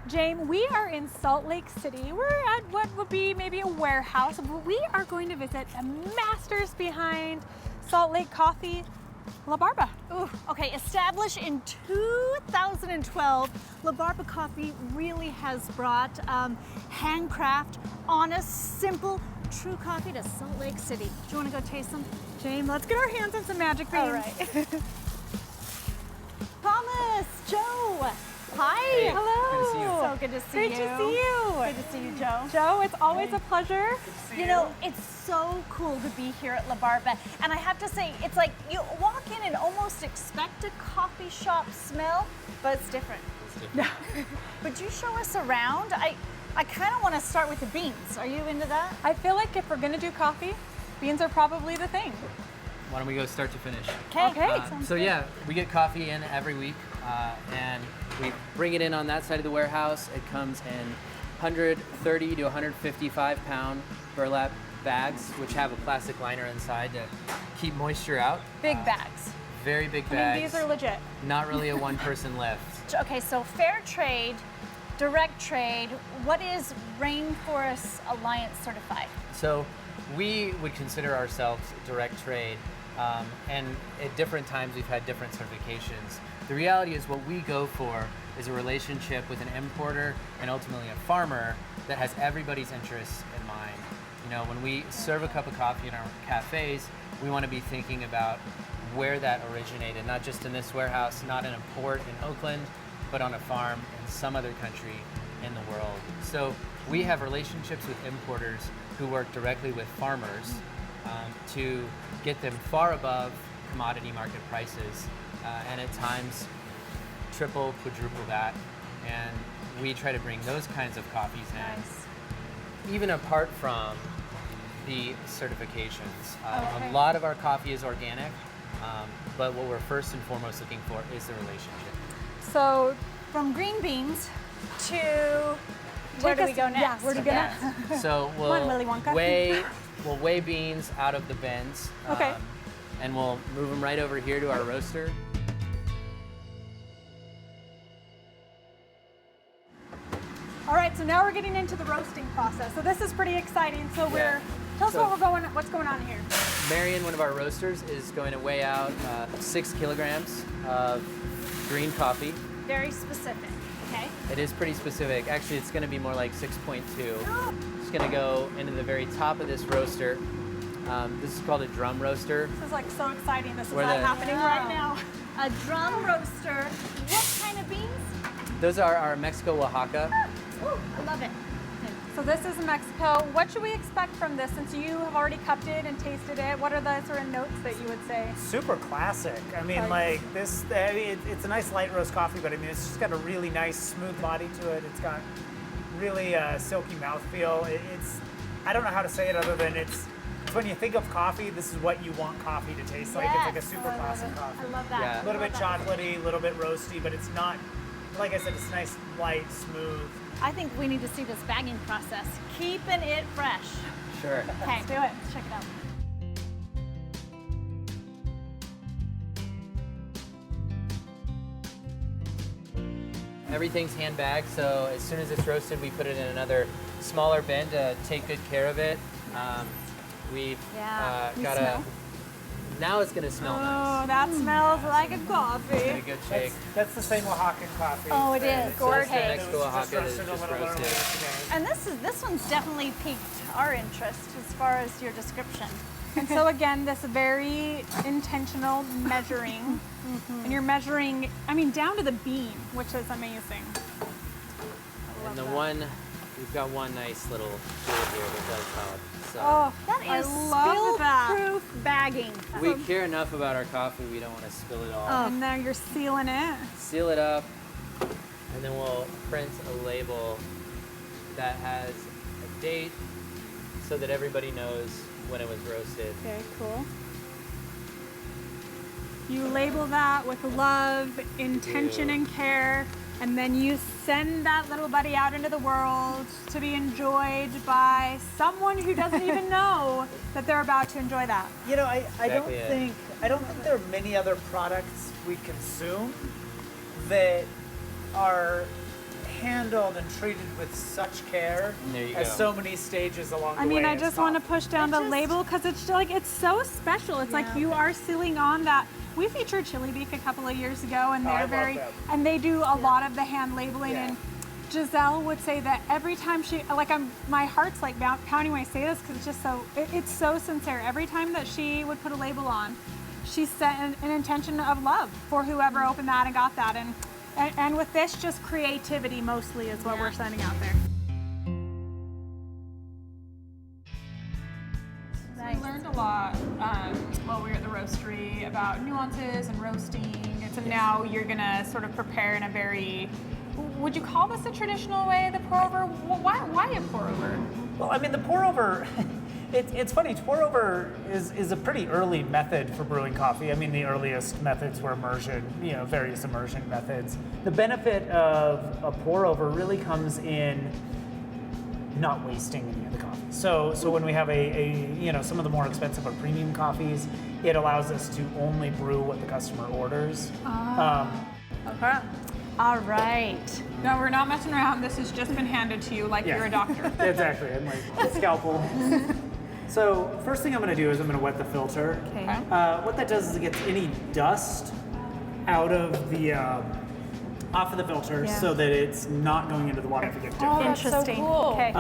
James, we are in Salt Lake City. We're at what would be maybe a warehouse, but we are going to visit the masters behind Salt Lake Coffee, La Barba. Ooh, okay, established in 2012, La Barba Coffee really has brought handcraft, honest, simple, true coffee to Salt Lake City. Do you want to go taste some? James, let's get our hands on some magic beans. All right. Thomas, Joe. Hi. Hey, Hello. good to see So good to see you. Great you. to see you. Good to see you, Joe. Joe, it's always a pleasure. You know, it's so cool to be here at La Barba. And I have to say, it's like you walk in and almost expect a coffee shop smell, but it's different. Would you show us around? I kind of want to start with the beans. Are you into that? I feel like if we're gonna do coffee, beans are probably the thing. Why don't we go start to finish? Okay. So yeah, we get coffee in every week, and we bring it in on that side of the warehouse. It comes in 130 to 155 pound burlap bags, which have a plastic liner inside to keep moisture out. Big bags. Very big I mean, bags. these are legit. Not really a one-person lift. Okay, so fair trade, direct trade. What is Rainforest Alliance certified? So we would consider ourselves direct trade, and at different times we've had different certifications. The reality is what we go for is a relationship with an importer and ultimately a farmer that has everybody's interests in mind. You know, when we serve a cup of coffee in our cafes, we want to be thinking about where that originated, not just in this warehouse, not in a port in Oakland, but on a farm in some other country in the world. So we have relationships with importers who work directly with farmers to get them far above commodity market prices, and at times triple, quadruple that. And we try to bring those kinds of coffees in, Nice. even apart from the certifications. Okay. A lot of our coffee is organic, but what we're first and foremost looking for is the relationship. So From green beans to where do we go next? Yeah, where do we go next? So Come on, Willy Wonka. we'll weigh beans out of the bins. Okay. And we'll move them right over here to our roaster. All right, so now we're getting into the roasting process. So this is pretty exciting. So tell us So- what's going on here. Marion, one of our roasters, is going to weigh out 6 kilograms of green coffee. Very specific, okay? It is pretty specific. Actually, it's going to be more like 6.2. It's going to go into the very top of this roaster. This is called a drum roaster. This is like so exciting. This is Where all the- happening right now. A drum roaster. What kind of beans? Those are our Mexico Oaxaca. Ooh, I love it. So this is Mexico. What should we expect from this since you have already cupped it and tasted it? What are the sort of notes that you would say? Super classic. I mean, like this, it's a nice light roast coffee, but I mean, it's just got a really nice smooth body to it. It's got really silky mouthfeel. I don't know how to say it other than it's when you think of coffee, this is what you want coffee to taste like. It's like a Yes. super classic coffee. I love that. Yeah. A little bit chocolatey, a little bit roasty, but it's not, like I said, it's nice, light, smooth. I think we need to see this bagging process. Keeping it fresh. Sure. Okay, Let's do it. let's check it out. Everything's hand bagged, so as soon as it's roasted, we put it in another smaller bin to take good care of it. We've Yeah. got a. Now it's gonna smell nice. Oh, that smells like a Get a coffee. good shake. That's the same Oaxacan coffee. Oh, it is. that- So it's Gorgeous. the that Mexico was just Oaxaca that's roasted a just little roasted. earlier today. And this one's definitely piqued our interest as far as your description. And so again, this very intentional measuring. And you're measuring, I mean, down to the bean, which is amazing. And we've got one nice little tool here that does help. So Oh, That I is love that. spill-proof bagging. we care enough about our coffee, we don't want to spill it all. And now you're sealing it. Seal it up, and then we'll print a label that has a date so that everybody knows when it was roasted. Very cool. You label that with love, intention, do. and care, and then you send that little buddy out into the world to be enjoyed by someone who doesn't even know that they're about to enjoy that. You know, I don't Exactly it. think there are many other products we consume that are handled and treated with such care There you as go. so many stages along the I way. mean, I It's just want to tough. push down the label because it's like it's so special. It's like you are sealing on that. We featured Chili Beef a couple of years ago, and Oh, I they're love very them. and they do a lot of the hand labeling. Yeah. And Giselle would say that every time she my heart's like pounding when I say this because it's just so it's so sincere. Every time that she would put a label on, she set an intention of love for whoever opened that and got that. And with this, just creativity mostly is what we're sending out there. We learned a lot while we were at the roastery about nuances and roasting. And so now you're gonna sort of prepare in a very, would you call this a traditional way, the pour over? Why a pour over? Well, I mean, the pour over, it's funny, pour over is a pretty early method for brewing coffee. I mean, the earliest methods were immersion, various immersion methods. The benefit of a pour over really comes in not wasting any of the coffee. So when we have some of the more expensive or premium coffees, it allows us to only brew what the customer orders. Okay. All right. No, we're not messing around. This has just been handed to you like Yeah. you're a doctor. Exactly, I'm like a scalpel. So first thing I'm going to do is I'm going to wet the filter. Okay. What that does is it gets any dust out of the off of the filter so that it's not going into the water if it gets dipped. Oh, that's so Interesting. cool. Okay.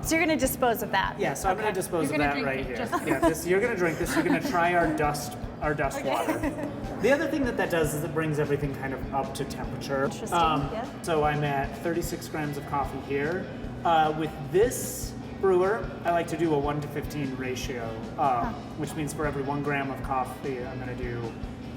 So you're going to dispose of that. Yeah, so I'm going to dispose You're of gonna that drink right it, here. just- Yeah, you're going to drink this. You're going to try our dust water. The other thing that does is it brings everything kind of up to temperature. Interesting, yeah. So I'm at 36 grams of coffee here. With this brewer, I like to do a 1:15 ratio, which means for every 1 gram of coffee, I'm going to do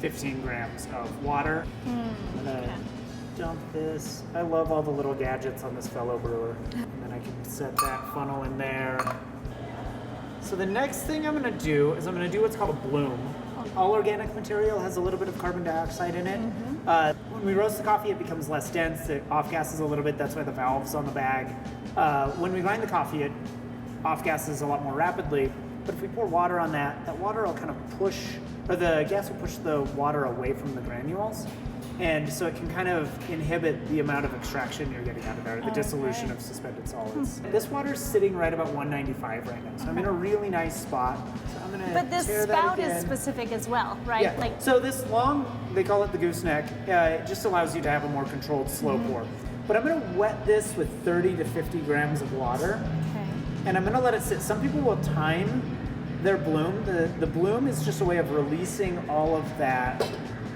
15 grams of water. I'm going to dump this. I love all the little gadgets on this fellow brewer. And then I can set that funnel in there. So the next thing I'm going to do is I'm going to do what's called a bloom. All organic material has a little bit of carbon dioxide in it. When we roast the coffee, it becomes less dense. It off-gasses a little bit. That's why the valve's on the bag. When we grind the coffee, it off-gasses a lot more rapidly. But if we pour water on that, that water will kind of push, or the gas will push the water away from the granules. And so it can kind of inhibit the amount of extraction you're getting out of there, the dissolution of suspended solids. This water's sitting right about 195 right now, so I'm in a really nice spot. So I'm gonna But this tear that spout is again. specific as well, right? Yeah. Like, So this long, they call it the gooseneck, it just allows you to have a more controlled slow pour. But I'm gonna wet this with 30 to 50 grams of water, okay. and I'm gonna let it sit. Some people will time their bloom. The bloom is just a way of releasing all of that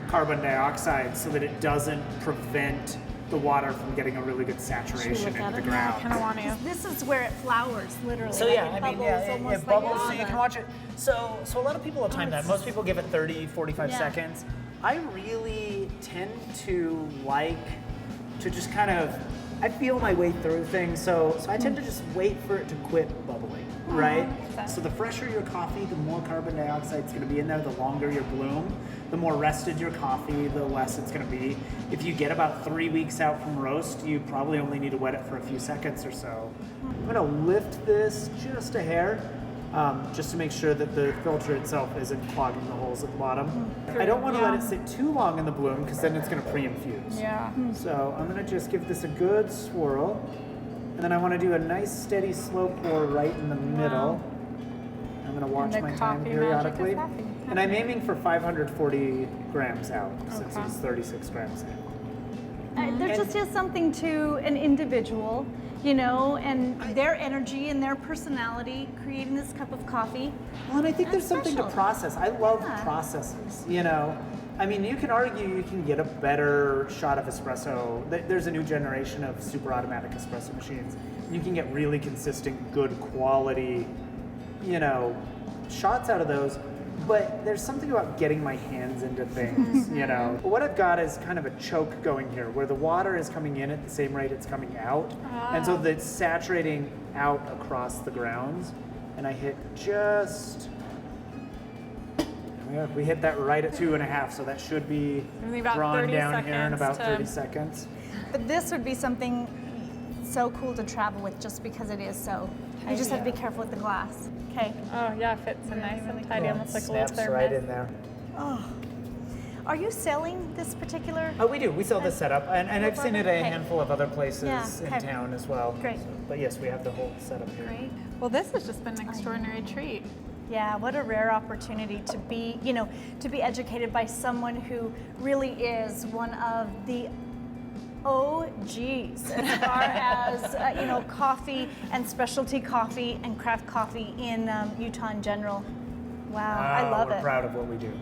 carbon dioxide so that it doesn't prevent the water from getting a really good saturation look at into the it? ground. I kind of want to. This is where it flowers, literally. So like yeah, it I mean, bubbles yeah, almost it like bubbles so you lava. can watch it. So a lot of people will time that. Most people give it 30, 45 Yeah. seconds. I really tend to like to just kind of, I feel my way through things. So I tend to just wait for it to quit bubbling, right? So the fresher your coffee, the more carbon dioxide is going to be in there, the longer your bloom. The more rested your coffee, the less it's going to be. If you get about 3 weeks out from roast, you probably only need to wet it for a few seconds or so. I'm going to lift this just a hair, just to make sure that the filter itself isn't clogging the holes at the bottom. I don't want to let it sit too long in the bloom because then it's going to pre-infuse. Yeah. So I'm going to just give this a good swirl. And then I want to do a nice steady slow pour right in the middle. I'm going to watch the my coffee time magic is periodically. happening. And I'm aiming for 540 grams out since Okay. it's 36 grams in. There just is something to an individual, and their energy and their personality creating this cup of coffee. Well, and I think there's That's something to special. process. I love Yeah. processes, I mean, you can argue you can get a better shot of espresso. There's a new generation of super automatic espresso machines. You can get really consistent, good quality, shots out of those. But there's something about getting my hands into things, But what I've got is kind of a choke going here, where the water is coming in at the same rate it's coming out. And so it's saturating out across the grounds. And I hit just... We hit that right at 2.5, so that should be Only about drawn 30 down here in seconds about to- 30 seconds. But this would be something so cool to travel with just because it is so. You just have to be careful with the glass. Okay. Oh yeah, it fits in nice and tidy, almost like a little Snaps thermos. right in there. Are you selling this particular? Oh, we do. We sell this setup, and I've seen it at a Okay. handful of other places Yeah, in okay. town as well. Great. But yes, we have the whole setup here. Great. Well, this has just been an extraordinary treat. Yeah, what a rare opportunity to be, to be educated by someone who really is one of the OGs as far as, coffee and specialty coffee and craft coffee in Utah in general. Wow, I love We're it. proud of what we do.